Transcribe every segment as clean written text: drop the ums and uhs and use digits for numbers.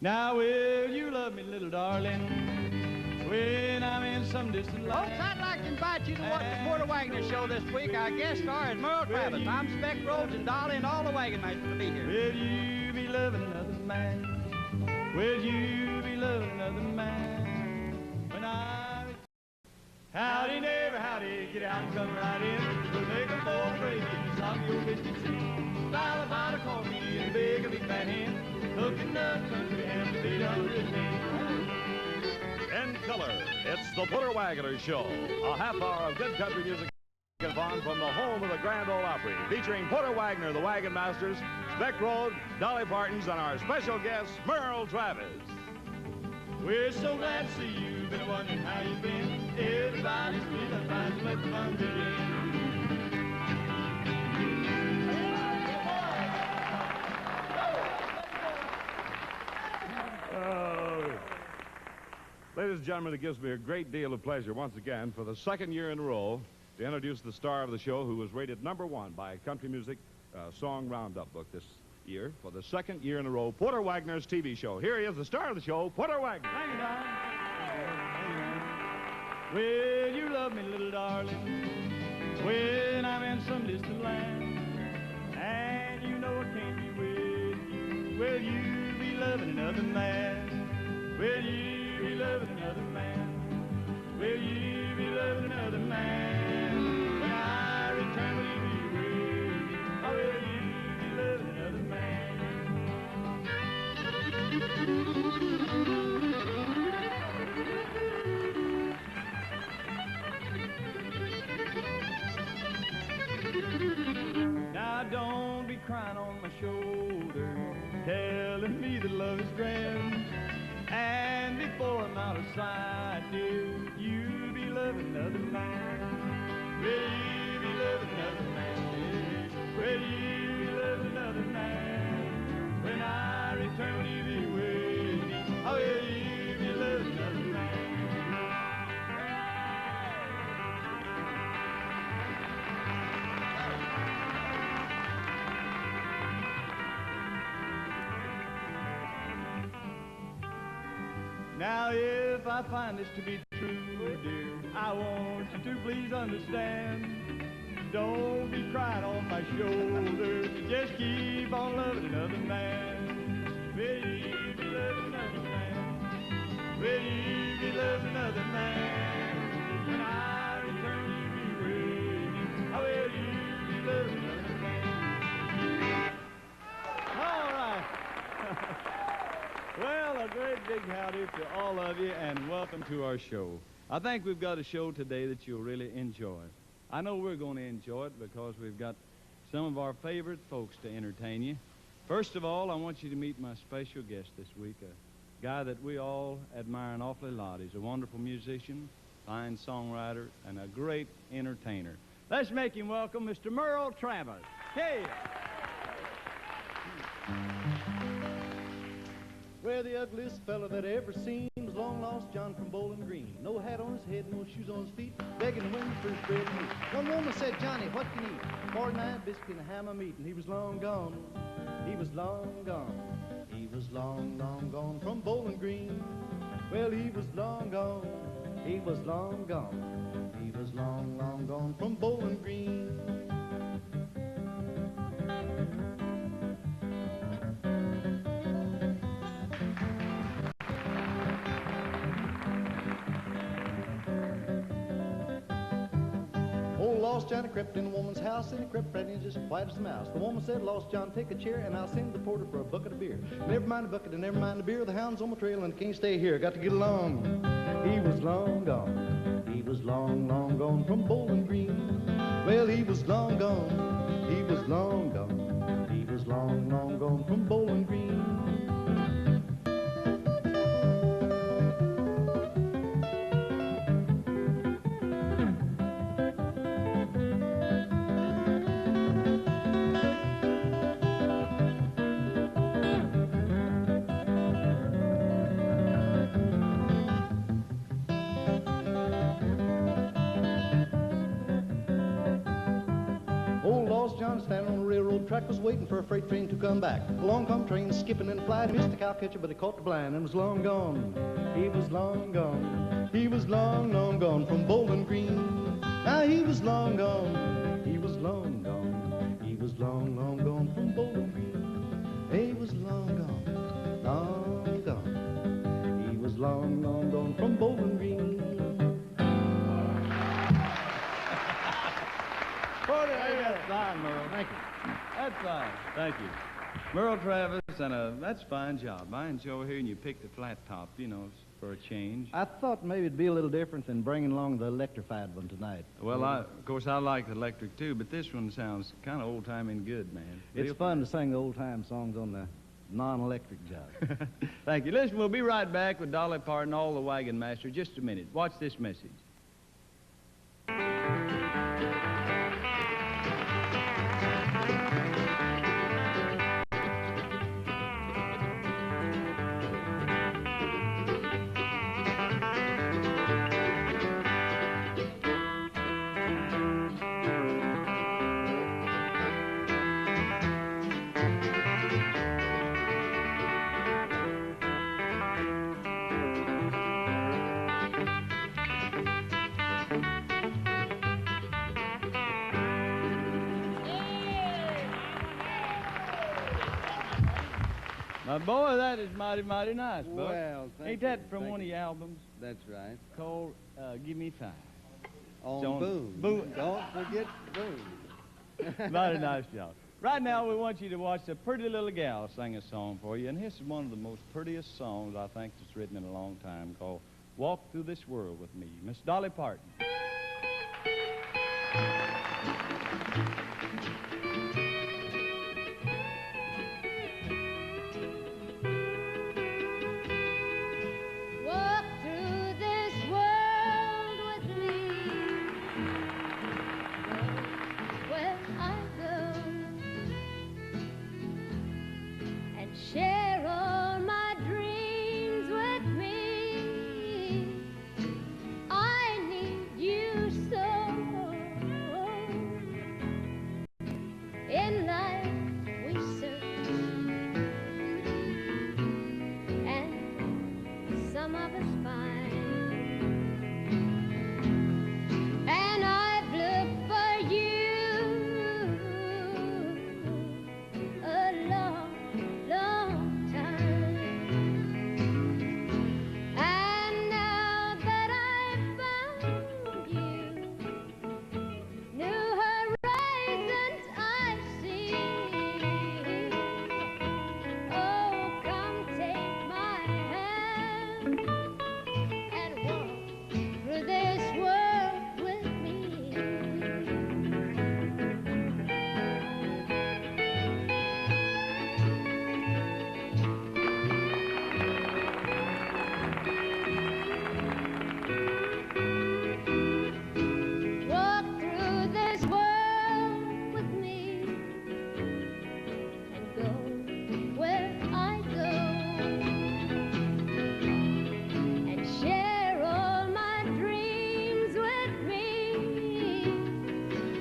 Now will you love me, little darling, when I'm in some distant land? Folks, I'd like to invite you to watch the Porter Wagoner show this week. Our guest star is Merle Travis. I'm Speck, Rhodes, and Dolly, and all the Wagonmasters will be here. Will you be loving another man? Will you be loving another man? When I... Howdy, neighbor, howdy, get out and come right in. We'll make a bowl of gravy and stop your biscuit tin. Style about a cornmeal and big a big fat hen. Cooking up country ham to 800 men. In color, it's the Porter Wagoner Show. A half hour of good country music and fun from the home of the Grand Ole Opry, featuring Porter Wagoner, the Wagonmasters, Speck Rhodes, Dolly Partons, and our special guest, Merle Travis. We're so glad to see you. Been wondering how you've been. Everybody's feeling fine, so let the fun begin. Ladies and gentlemen, it gives me a great deal of pleasure once again for the second year in a row to introduce the star of the show who was rated #1 by Country Music Song Roundup book this year for the second year in a row, Porter Wagoner's TV show. Here he is, the star of the show, Porter Wagoner. Thank you, Don. Will you love me, little darling, when I'm in some distant land? And you know I can't be with you. Will you be loving another man? Will you be loving another man? Will you be loving another man? When I return, will you be with me? Or will you be loving another man? Now don't be crying on my shoulder, telling me that love is grand. And before I'm out of sight, dear, you be loving another man. Will you be loving another man, dear? Will you be loving another man? When I return, will you be with me? Or will you be loving another man? Now if I find this to be true, dear, I want you to please understand. Don't be crying on my shoulder, just keep on loving another man. Will you be loving another man? Will you be loving another man? When I return, will you be with me? Or will you be loving another man? All right. Well, a great big howdy to all of you, and welcome to our show. I think we've got a show today that you'll really enjoy. I know we're going to enjoy it because we've got some of our favorite folks to entertain you. First of all, I want you to meet my special guest this week, a guy that we all admire an awfully lot. He's a wonderful musician, fine songwriter, and a great entertainer. Let's make him welcome Mr. Merle Travis. Hey! Well, the ugliest fella that I ever seen was long-lost John from Bowling Green. No hat on his head, no shoes on his feet, begging the women for his bread and meat. One woman said, "Johnny, what can you eat?" 49 biscuit and a ham of meat, and he was long gone. He was long gone. He was long, long gone from Bowling Green. Well, he was long gone. He was long gone. He was long, long gone from Bowling Green. Lost John crept in a woman's house, and he crept right in just quiet as a mouse. The woman said, "Lost John, take a chair, and I'll send the porter for a bucket of beer." Never mind the bucket and never mind the beer. The hound's on my trail, and I can't stay here. Got to get along. He was long gone. He was long, long gone from Bowling Green. Well, he was long gone. He was long gone. He was long, long gone from Bowling Green. John standing on the railroad railroad track was waiting for a freight train to come back. Along come train skipping in flight. He missed the cow catcher, but he caught the blind and was long gone. He was long gone. He was long, long gone from Bowling Green. Now he was long gone. He was long gone. He was long, long gone from Bowling Green. He was long gone, long gone. He was long, long gone from Bowling Green. That's fine, Merle. Thank you. That's fine. Thank you. Merle Travis, and that's a fine job. I enjoy hearing you pick the flat top, you know, for a change. I thought maybe it'd be a little different than bringing along the electrified one tonight. Well, of course, I like the electric, too, but this one sounds kind of old-timey and good, man. It's fun to sing the old-time songs on the non-electric job. Thank you. Listen, we'll be right back with Dolly Parton, all the Wagonmasters. Just a minute. Watch this message. My boy, that is mighty, mighty nice, Buck. Well, thank Ain't you. that from Thank one of you. your albums That's right. called Give Me Five? On on Boom. Boom. Don't forget Boom. Mighty nice job. Right now, we want you to watch a pretty little gal sing a song for you, and this is one of the most prettiest songs I think that's written in a long time, called Walk Through This World With Me. Miss Dolly Parton. Walk through this world with me, where I go, and share all my dreams with me. I need you so. In life we search, and some of us find, and I've looked for you a long, long time, and now that I've found you, new horizons I see. Oh, come take my hand and walk through this world with me. Walk through this world with me and go where I go, and share all my dreams with me.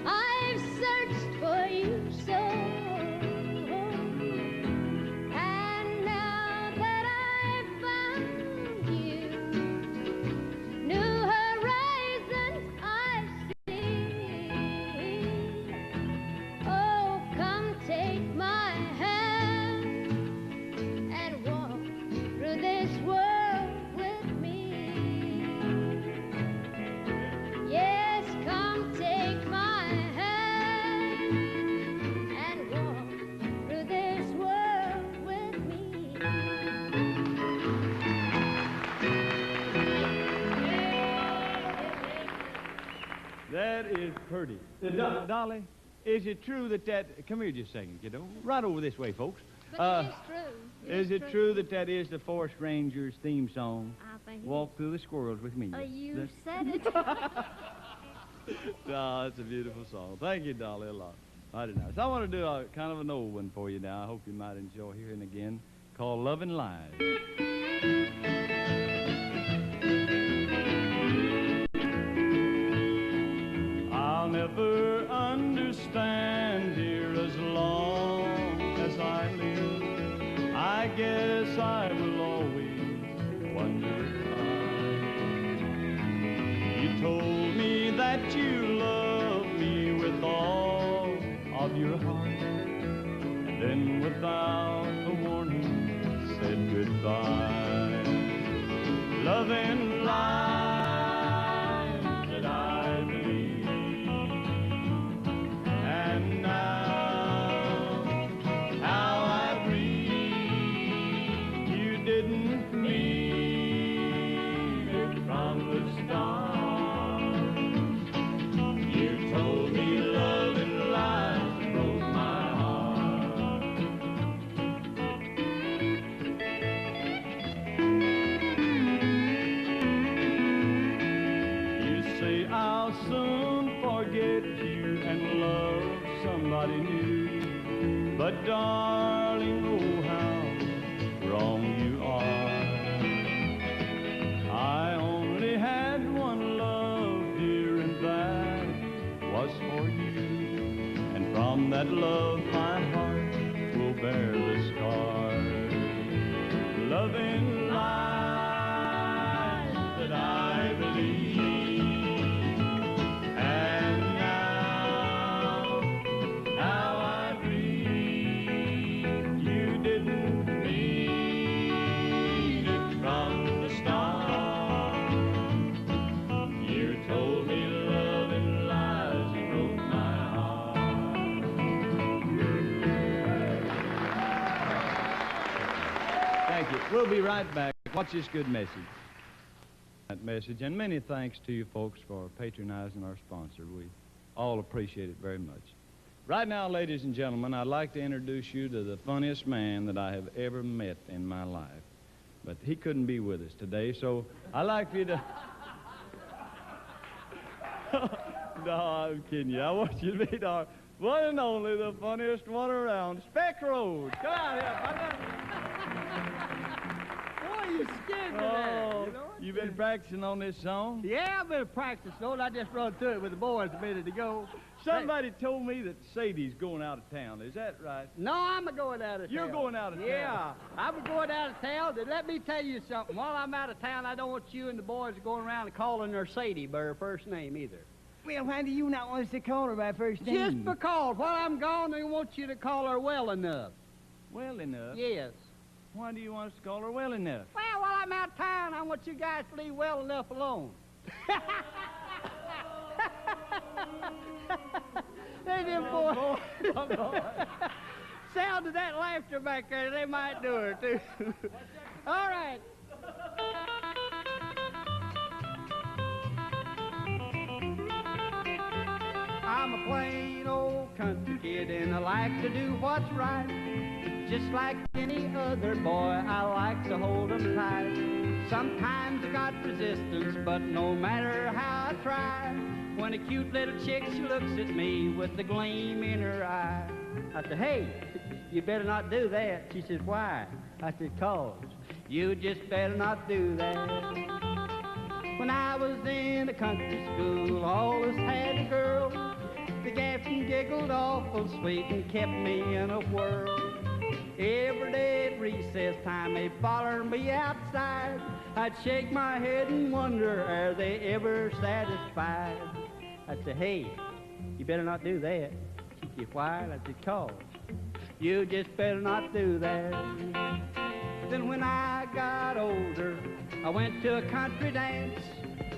I've searched for you so, and now that I've found you, new horizons I see. Oh, come take my hand and walk through this world with me. Yes, come take my hand and walk through this world with me. That is pretty. Dolly, is it true that... Come here just a second, kiddo. Right over this way, folks. But it is true. Is it true that is the Forest Rangers theme song? I think Walk through the squirrels with me. you said it. No, it's a beautiful song. Thank you, Dolly, a lot. Mighty nice. I want to do a kind of an old one for you now. I hope you might enjoy hearing again, called Lovin' Live. I'll never understand, dear, as long guess I will always wonder why. You told me that you love me with all of your heart, and then without a warning said goodbye. Loving lies that I believe, and now how I breathe. You didn't mean it from the start. You told me loving lies broke my heart. You say I'll soon forget you and love somebody new, but darling, oh how wrong you are. I only had one love, dear, and that was for you, and from that love my heart will bear the scars. Loving lies that I believe, and now how I breathe. You didn't mean it from the start. You told me loving lies and broke my heart. Thank you. We'll be right back. Watch this good message. That message, and many thanks to you folks for patronizing our sponsor. We all appreciate it very much. Right now, ladies and gentlemen, I'd like to introduce you to the funniest man that I have ever met in my life. But he couldn't be with us today, so I'd like for you to... No, I'm kidding you. I want you to meet our one and only, the funniest one around, Speck Rhodes. Come on here, partner. Boy, you scared me there. Oh, You know? you been practicing on this song? Yeah, I've been practicing on it. I just run through it with the boys a minute ago. Somebody told me that Sadie's going out of town. Is that right? No, I'm going out of town. You're going out of town? Yeah, I'm going out of town. And let me tell you something. While I'm out of town, I don't want you and the boys going around and calling her Sadie by her first name either. Well, why do you not want us to call her by first name? Just because while I'm gone, they want you to call her well enough. Well enough? Yes. Why do you want us to call her well enough? Well, while I'm out of town, I want you guys to leave well enough alone. Hey, them boys. Sound of that laughter back there, they might do her, too. All right. I'm a plain old country kid, and I like to do what's right. Just like any other boy, I like to hold 'em tight. Sometimes I got resistance, but no matter how I try, when a cute little chick, she looks at me with the gleam in her eye. I said, hey, you better not do that. She says, why? I said, 'cause you just better not do that. When I was in a country school, always had a girl. The gaffed and giggled awful sweet and kept me in a whirl. Every day at recess time, they'd follow me outside. I'd shake my head and wonder, are they ever satisfied? I'd say, hey, you better not do that. She'd say, why? I said, 'cause you just better not do that. Then when I got older, I went to a country dance.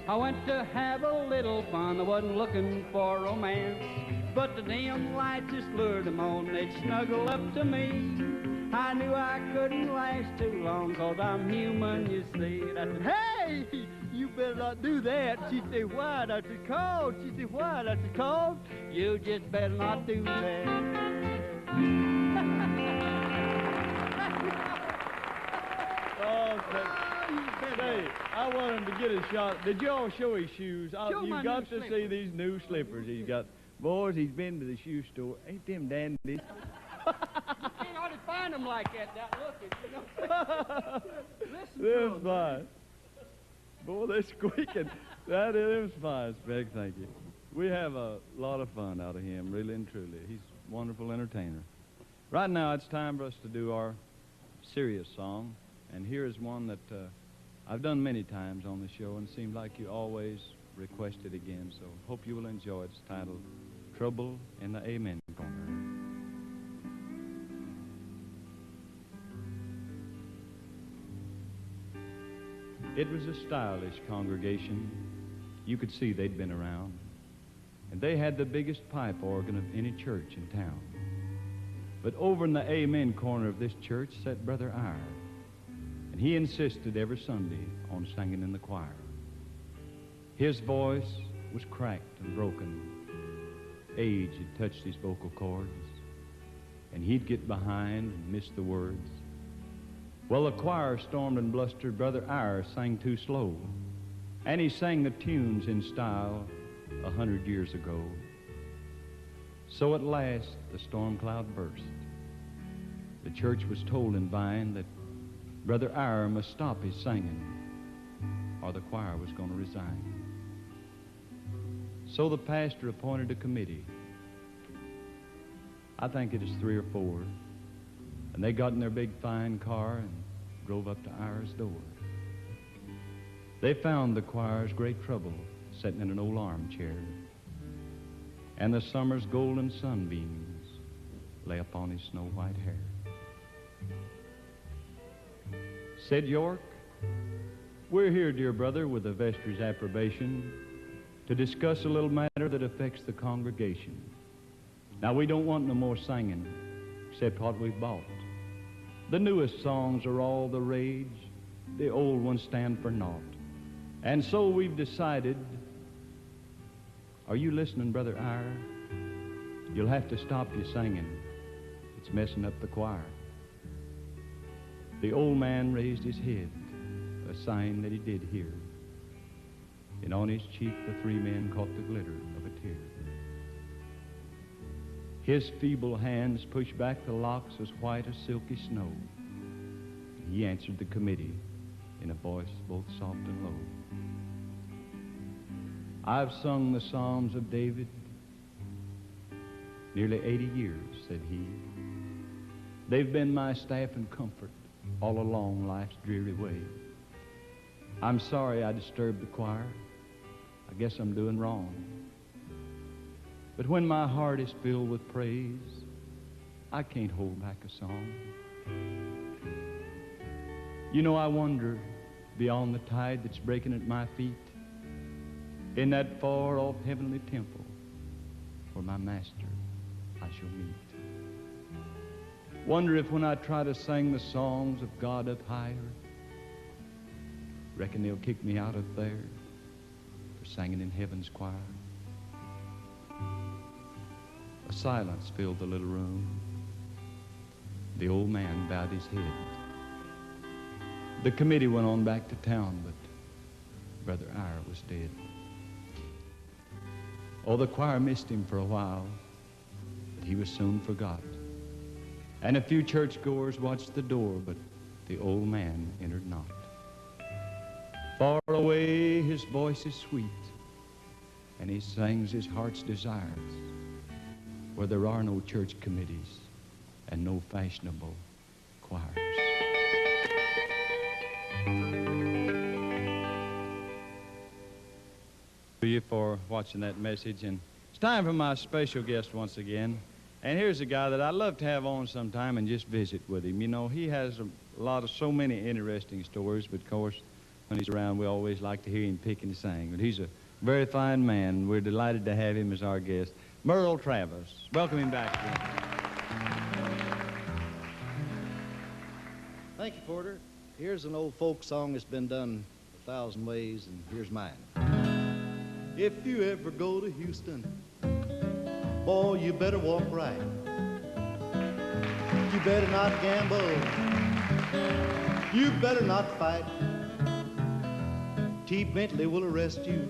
I went to have a little fun. I wasn't looking for romance, but the dim lights just lured them on. They'd snuggle up to me. I knew I couldn't last too long, 'cause I'm human, you see. And I said, hey, you better not do that. She said, why? I said, 'cause. She said, why? I said, 'cause you just better not do that. Oh, say, I want him to get a shot. Did you all show his shoes? Show my You've got new to see these new slippers he's got. Boys, he's been to the shoe store. Ain't them dandies? You can't hardly find them like that looking, you know. Listen to Them's 'em. fine. Boy, they're squeaking. Them's fine, Speck, thank you. We have a lot of fun out of him, really and truly. He's a wonderful entertainer. Right now, it's time for us to do our serious song, and here is one that I've done many times on the show, and it seemed like you always request it again, so hope you will enjoy it. It's titled Trouble in the Amen Corner. It was a stylish congregation. You could see they'd been around. And they had the biggest pipe organ of any church in town. But over in the Amen corner of this church sat Brother Eyre. And he insisted every Sunday on singing in the choir. His voice was cracked and broken. Age had touched his vocal cords. And he'd get behind and miss the words. Well, the choir stormed and blustered. Brother Eyre sang too slow. And he sang the tunes in style 100 years ago. So at last the storm cloud burst. The church was told in Vine that Brother Eyre must stop his singing, or the choir was going to resign. So the pastor appointed a committee. I think it is 3 or 4. And they got in their big fine car and drove up to Eyre's door. They found the choir's great trouble sitting in an old armchair, and the summer's golden sunbeams lay upon his snow-white hair. Said York, "We're here, dear brother, with the vestry's approbation to discuss a little matter that affects the congregation. Now, we don't want no more singing except what we've bought. The newest songs are all the rage. The old ones stand for naught. And so we've decided..." Are you listening, Brother Eyre? You'll have to stop your singing. It's messing up the choir. The old man raised his head, a sign that he did hear. And on his cheek the 3 men caught the glitter of a tear. His feeble hands pushed back the locks as white as silky snow. He answered the committee in a voice both soft and low. "I've sung the Psalms of David nearly 80 years," said he. "They've been my staff and comfort all along life's dreary way. I'm sorry I disturbed the choir. I guess I'm doing wrong. But when my heart is filled with praise, I can't hold back a song. You know, I wonder, beyond the tide that's breaking at my feet, in that far-off heavenly temple where my master I shall meet. Wonder if when I try to sing the songs of God up higher, reckon they'll kick me out of there for singing in heaven's choir." A silence filled the little room. The old man bowed his head. The committee went on back to town, but Brother Eyre was dead. Oh, the choir missed him for a while, but he was soon forgot. And a few churchgoers watched the door, but the old man entered not. Far away his voice is sweet, and he sings his heart's desires, where there are no church committees and no fashionable choirs. You for watching that message, and it's time for my special guest once again. And here's a guy that I'd love to have on sometime and just visit with him. You know, he has so many interesting stories, but of course, when he's around, we always like to hear him pick and sing. But he's a very fine man, and we're delighted to have him as our guest. Merle Travis. Welcome him back again. Thank you, Porter. Here's an old folk song that's been done 1,000 ways, and here's mine. If you ever go to Houston, boy, you better walk right. You better not gamble. You better not fight. T. Bentley will arrest you.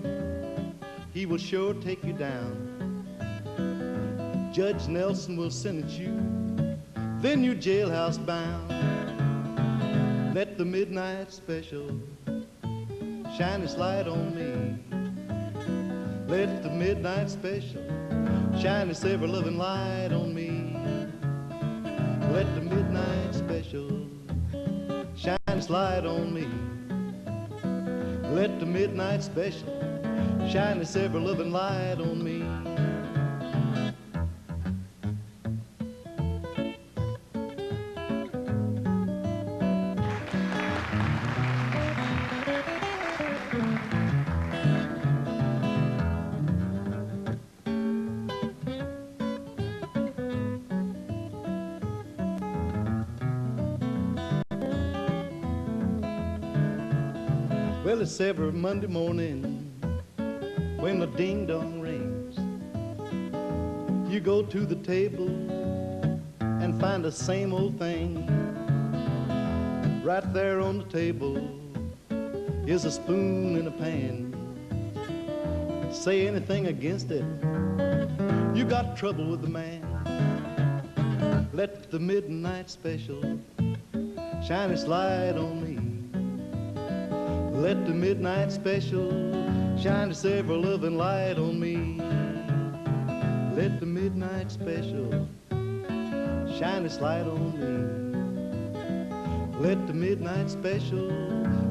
He will sure take you down. Judge Nelson will sentence you. Then you're jailhouse bound. Let the midnight special shine its light on me. Let the midnight special shine its ever-loving light on me. Let the midnight special its light on me. Let the midnight special shine its ever loving light on me. Well, it's every Monday morning when the ding-dong rings. You go to the table and find the same old thing. Right there on the table is a spoon and a pan. Say anything against it, you got trouble with the man. Let the midnight special shine its light on me. Let the midnight special shine its ever loving light on me. Let the midnight special shine its light on me. Let the midnight special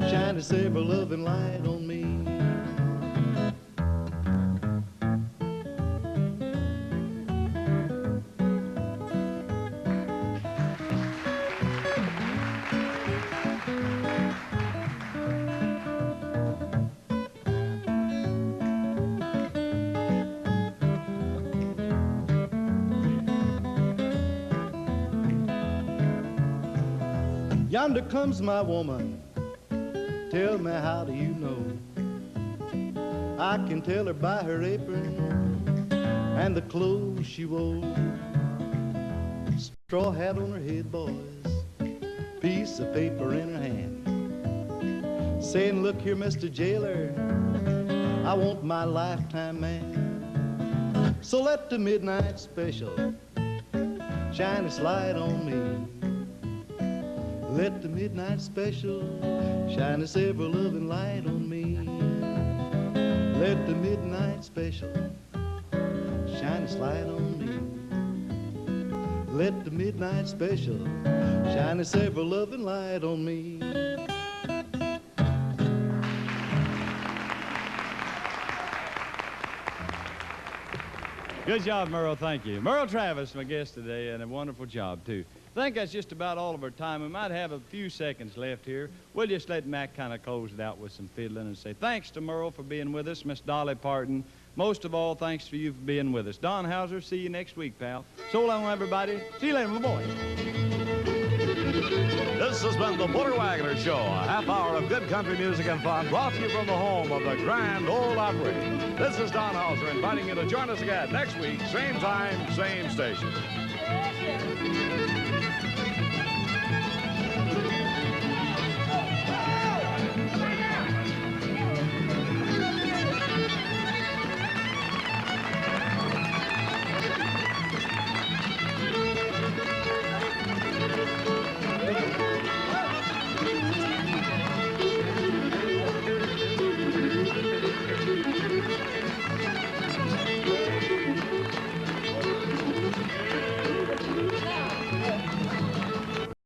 shine its ever loving light on me. Yonder comes my woman, tell me how do you know? I can tell her by her apron and the clothes she wore. Straw hat on her head, boys, piece of paper in her hand, saying, look here, Mr. Jailer, I want my lifetime man. So let the midnight special shine its light on me. Let the midnight special shine its ever-loving light on me. Let the midnight special shine its light on me. Let the midnight special shine its ever-loving light on me. Good job, Merle. Thank you. Merle Travis, my guest today, and a wonderful job, too. I think that's just about all of our time. We might have a few seconds left here. We'll just let Mack kind of close it out with some fiddling and say thanks to Merle for being with us, Miss Dolly Parton. Most of all, thanks for you for being with us. Don Howser, see you next week, pal. So long, everybody. See you later, my boy. This has been the Motor Wagoner Show, a half hour of good country music and fun brought to you from the home of the Grand Ole Opry. This is Don Howser inviting you to join us again next week, same time, same station.